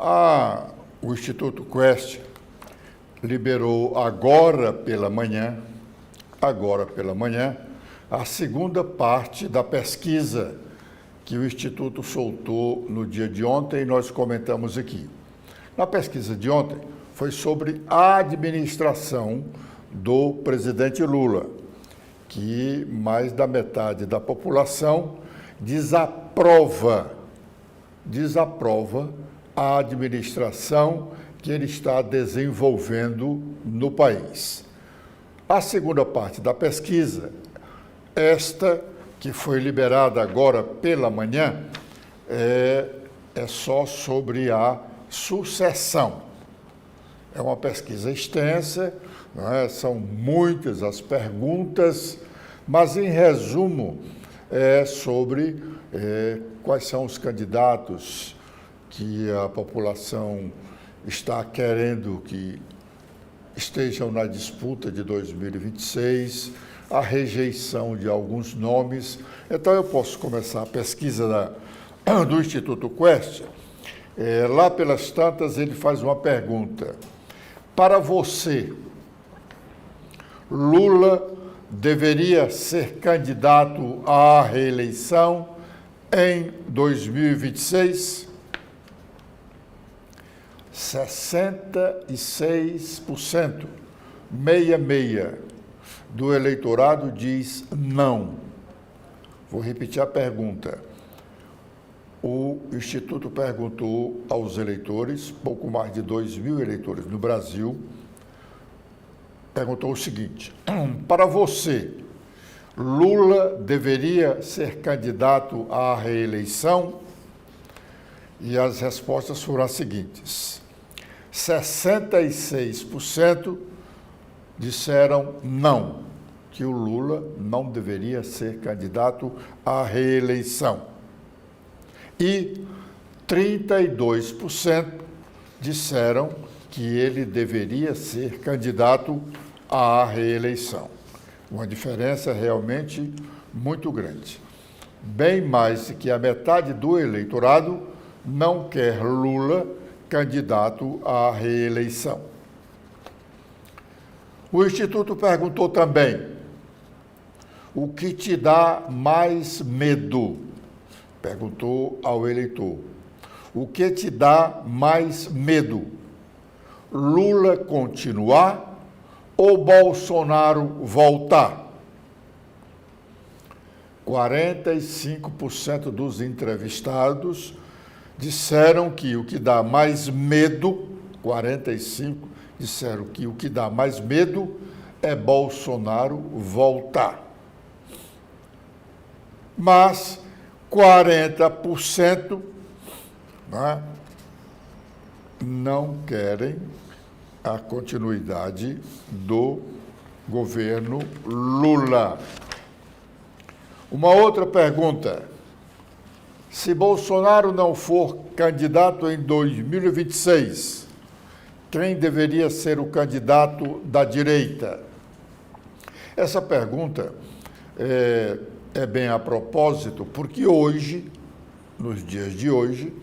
O Instituto Quest liberou agora pela manhã, a segunda parte da pesquisa que o Instituto soltou no dia de ontem e nós comentamos aqui. Na pesquisa de ontem foi sobre a administração do presidente Lula, que mais da metade da população desaprova a administração que ele está desenvolvendo no país. A segunda parte da pesquisa, esta que foi liberada agora pela manhã, é só sobre a sucessão. É uma pesquisa extensa, não é? São muitas as perguntas, mas em resumo é sobre quais são os candidatos que a população está querendo que estejam na disputa de 2026, a rejeição de alguns nomes. Então, eu posso começar a pesquisa do Instituto Quest. Lá pelas tantas, ele faz uma pergunta. Para você, Lula deveria ser candidato à reeleição em 2026? 66%, do eleitorado diz não. Vou repetir a pergunta. O Instituto perguntou aos eleitores, pouco mais de 2.000 eleitores no Brasil, perguntou o seguinte: para você, Lula deveria ser candidato à reeleição? E as respostas foram as seguintes: 66% disseram não, que o Lula não deveria ser candidato à reeleição. E 32% disseram que ele deveria ser candidato à reeleição. Uma diferença realmente muito grande. Bem mais que a metade do eleitorado não quer Lula candidato à reeleição. O Instituto perguntou também: o que te dá mais medo? Perguntou ao eleitor. O que te dá mais medo? Lula continuar ou Bolsonaro voltar? 45% dos entrevistados disseram que o que dá mais medo, 45% disseram que o que dá mais medo é Bolsonaro voltar. Mas 40% não querem a continuidade do governo Lula. Uma outra pergunta: se Bolsonaro não for candidato em 2026, quem deveria ser o candidato da direita? Essa pergunta é bem a propósito, porque hoje, nos dias de hoje,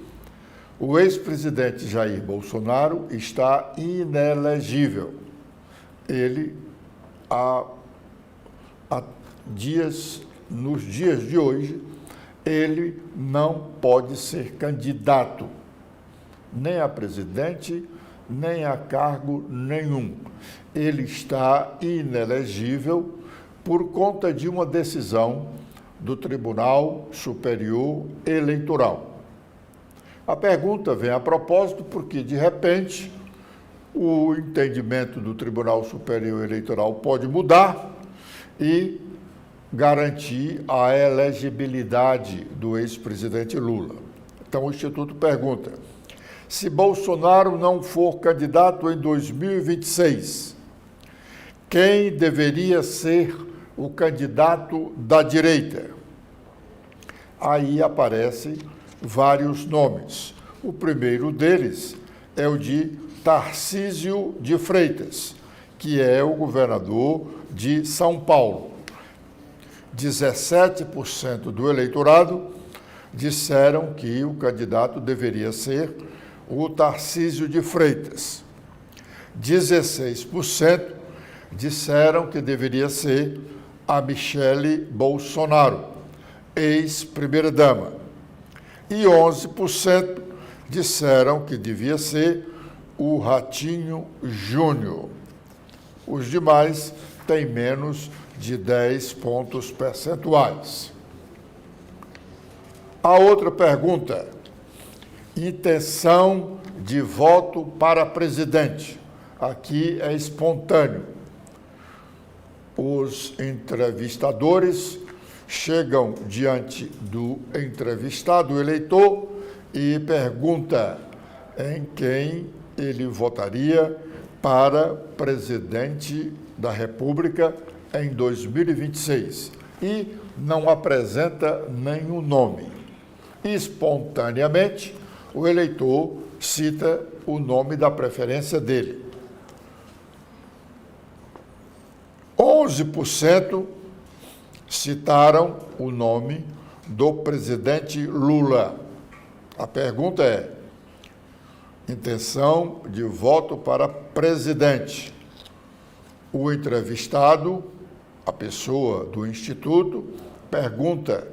o ex-presidente Jair Bolsonaro está inelegível. Ele, nos dias de hoje, ele não pode ser candidato, nem a presidente, nem a cargo nenhum. Ele está inelegível por conta de uma decisão do Tribunal Superior Eleitoral. A pergunta vem a propósito porque, de repente, o entendimento do Tribunal Superior Eleitoral pode mudar e garantir a elegibilidade do ex-presidente Lula. Então, o Instituto pergunta: se Bolsonaro não for candidato em 2026, quem deveria ser o candidato da direita? Aí aparecem vários nomes. O primeiro deles é o de Tarcísio de Freitas, que é o governador de São Paulo. 17% do eleitorado disseram que o candidato deveria ser o Tarcísio de Freitas. 16% disseram que deveria ser a Michele Bolsonaro, ex-primeira-dama. E 11% disseram que devia ser o Ratinho Júnior. Os demais têm menos de 10 pontos percentuais. A outra pergunta: intenção de voto para presidente. Aqui é espontâneo. Os entrevistadores chegam diante do entrevistado, o eleitor, e pergunta em quem ele votaria para presidente da República em 2026 e não apresenta nenhum nome. Espontaneamente, o eleitor cita o nome da preferência dele. 11% citaram o nome do presidente Lula. A pergunta é: intenção de voto para presidente. O entrevistado, a pessoa do Instituto, pergunta,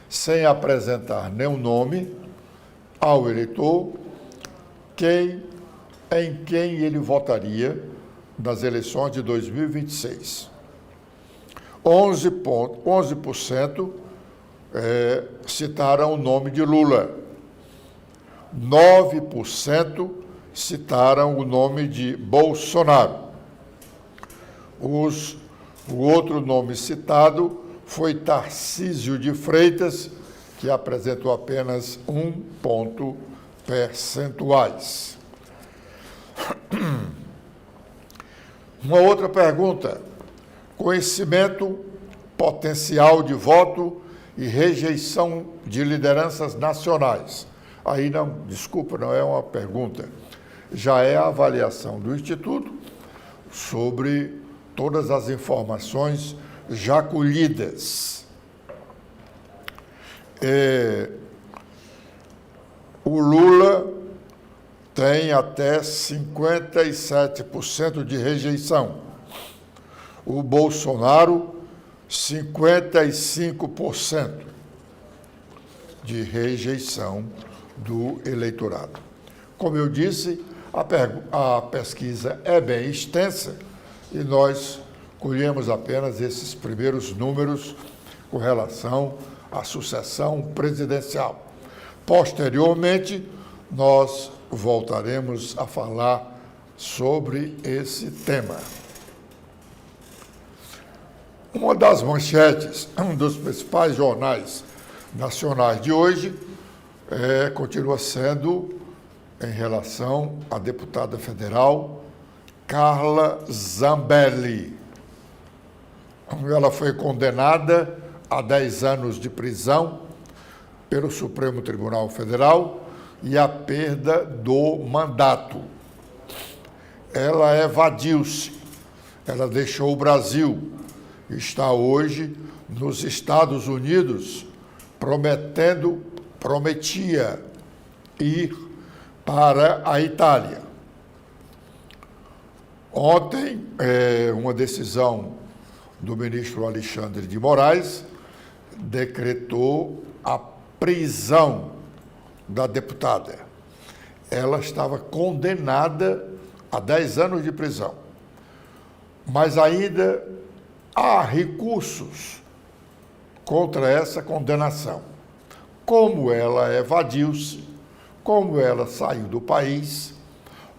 sem apresentar nenhum nome, ao eleitor em quem ele votaria nas eleições de 2026. 11% citaram o nome de Lula. 9% citaram o nome de Bolsonaro. O outro nome citado foi Tarcísio de Freitas, que apresentou apenas 1 ponto percentuais. Uma outra pergunta: conhecimento potencial de voto e rejeição de lideranças nacionais. Aí não, desculpa, não é uma pergunta, já é a avaliação do Instituto sobre todas as informações já colhidas. O Lula tem até 57% de rejeição. O Bolsonaro, 55% de rejeição do eleitorado. Como eu disse, a pesquisa é bem extensa e nós colhemos apenas esses primeiros números com relação à sucessão presidencial. Posteriormente, nós voltaremos a falar sobre esse tema. Uma das manchetes, um dos principais jornais nacionais de hoje, continua sendo em relação à deputada federal Carla Zambelli. Ela foi condenada a 10 anos de prisão pelo Supremo Tribunal Federal e a perda do mandato. Ela evadiu-se, ela deixou o Brasil, está hoje nos Estados Unidos, prometia ir para a Itália. Ontem, uma decisão do ministro Alexandre de Moraes decretou a prisão da deputada. Ela estava condenada a 10 anos de prisão, mas ainda há recursos contra essa condenação. Como ela evadiu-se, como ela saiu do país,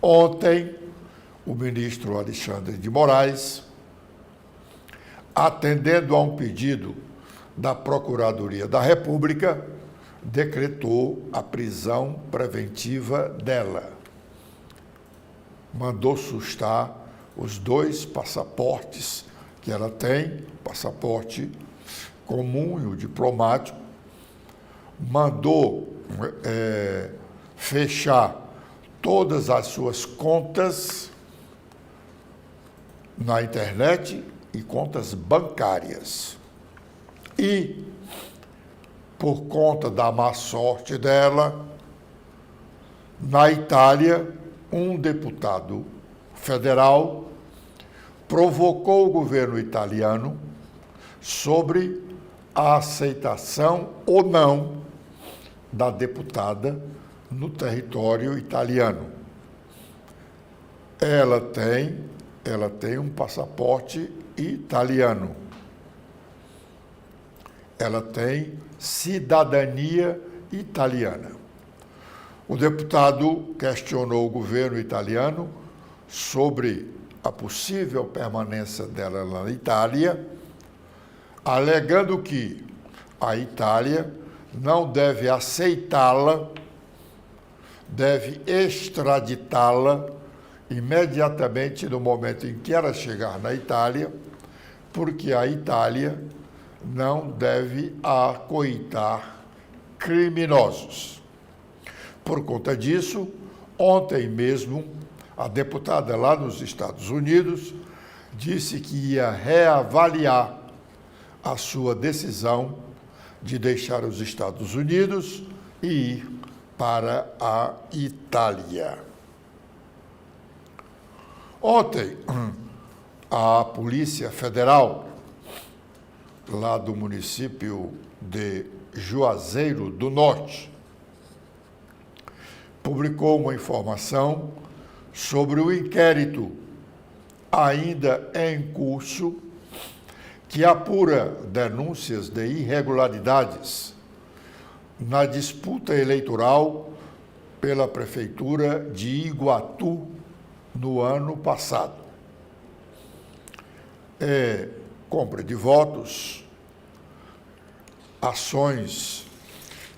ontem o ministro Alexandre de Moraes, atendendo a um pedido da Procuradoria da República, decretou a prisão preventiva dela. Mandou sustar os 2 passaportes que ela tem, passaporte comum e o diplomático, mandou fechar todas as suas contas na internet e contas bancárias. E, por conta da má sorte dela, Na Itália, um deputado federal provocou o governo italiano sobre a aceitação ou não da deputada no território italiano. Ela tem um passaporte italiano. Ela tem cidadania italiana. O deputado questionou o governo italiano sobre a possível permanência dela na Itália, alegando que a Itália não deve aceitá-la, deve extraditá-la imediatamente no momento em que ela chegar na Itália, porque a Itália não deve acoitar criminosos. Por conta disso, ontem mesmo, a deputada lá nos Estados Unidos disse que ia reavaliar a sua decisão de deixar os Estados Unidos e ir para a Itália. Ontem, a Polícia Federal, lá do município de Juazeiro do Norte, publicou uma informação sobre o inquérito ainda em curso que apura denúncias de irregularidades na disputa eleitoral pela Prefeitura de Iguatu no ano passado. Compra de votos, ações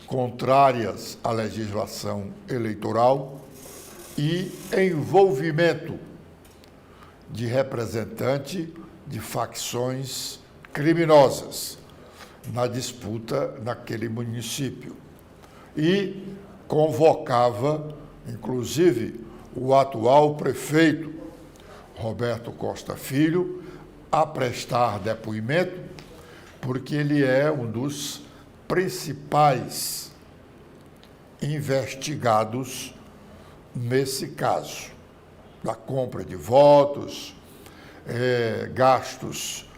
contrárias à legislação eleitoral e envolvimento de representante de facções criminosas na disputa naquele município. E convocava, inclusive, o atual prefeito, Roberto Costa Filho, a prestar depoimento, porque ele é um dos principais investigados nesse caso, da compra de votos, gastos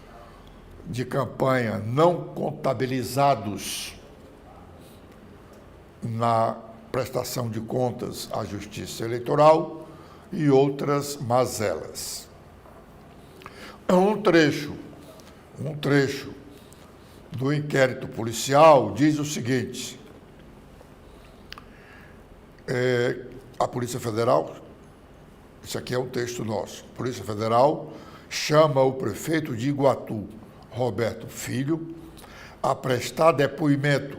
de campanha não contabilizados na prestação de contas à Justiça Eleitoral e outras mazelas. Um trecho do inquérito policial diz o seguinte: a Polícia Federal, isso aqui é um texto nosso, a Polícia Federal chama o prefeito de Iguatu, Roberto Filho, a prestar depoimento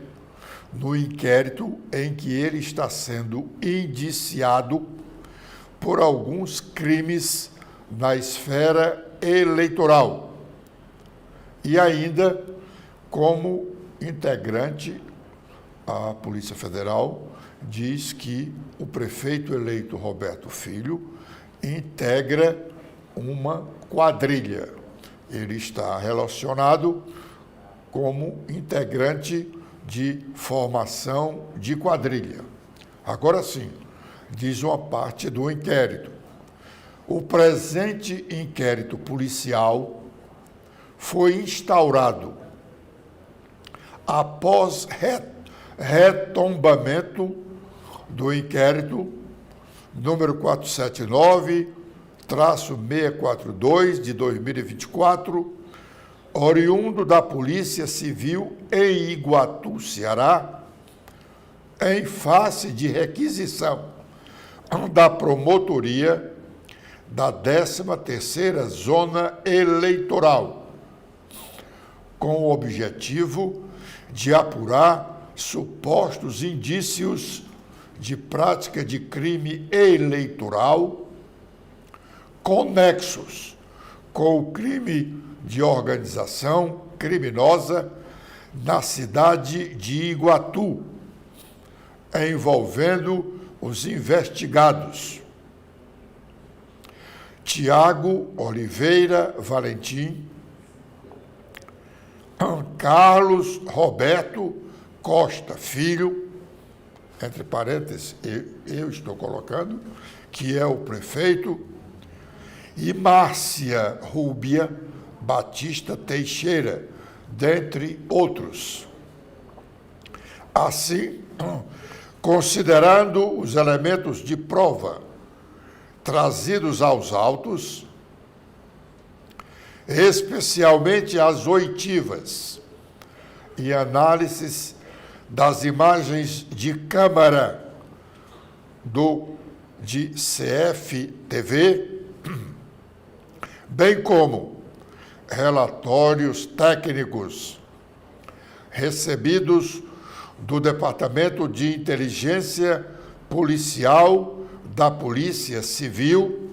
no inquérito em que ele está sendo indiciado por alguns crimes na esfera eleitoral e ainda como integrante, a Polícia Federal diz que o prefeito eleito Roberto Filho integra uma quadrilha. Ele está relacionado como integrante de formação de quadrilha. Agora sim, diz uma parte do inquérito: o presente inquérito policial foi instaurado após retombamento do inquérito número 479-642 de 2024, oriundo da Polícia Civil em Iguatu, Ceará, em face de requisição da promotoria da 13ª Zona Eleitoral, com o objetivo de apurar supostos indícios de prática de crime eleitoral conexos com o crime de organização criminosa na cidade de Iguatu, envolvendo os investigados Tiago Oliveira Valentim, Carlos Roberto Costa Filho, entre parênteses, eu estou colocando, que é o prefeito, e Márcia Rúbia Batista Teixeira, dentre outros. Assim, considerando os elementos de prova trazidos aos autos, especialmente as oitivas e análises das imagens de câmara de CFTV, bem como relatórios técnicos recebidos do Departamento de Inteligência Policial da Polícia Civil,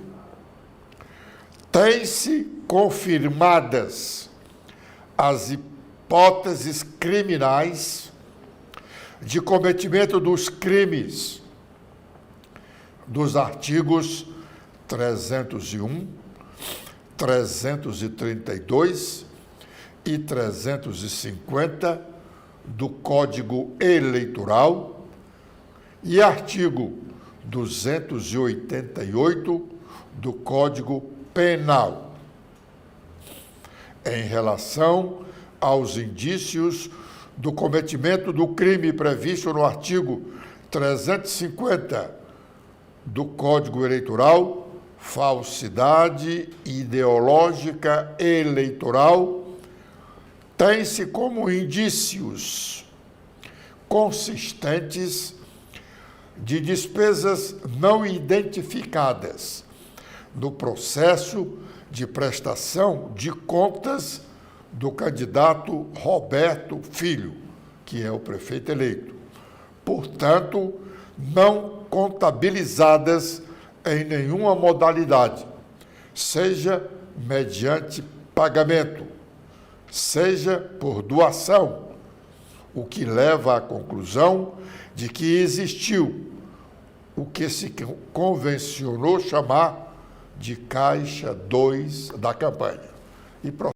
têm-se confirmadas as hipóteses criminais de cometimento dos crimes dos artigos 301, 332 e 350 do Código Eleitoral e artigo 288 do Código Penal, em relação aos indícios do cometimento do crime previsto no artigo 350 do Código Eleitoral, falsidade ideológica eleitoral, tem-se como indícios consistentes de despesas não identificadas no processo de prestação de contas do candidato Roberto Filho, que é o prefeito eleito. Portanto, não contabilizadas em nenhuma modalidade, seja mediante pagamento, seja por doação, o que leva à conclusão de que existiu o que se convencionou chamar de Caixa 2 da campanha. E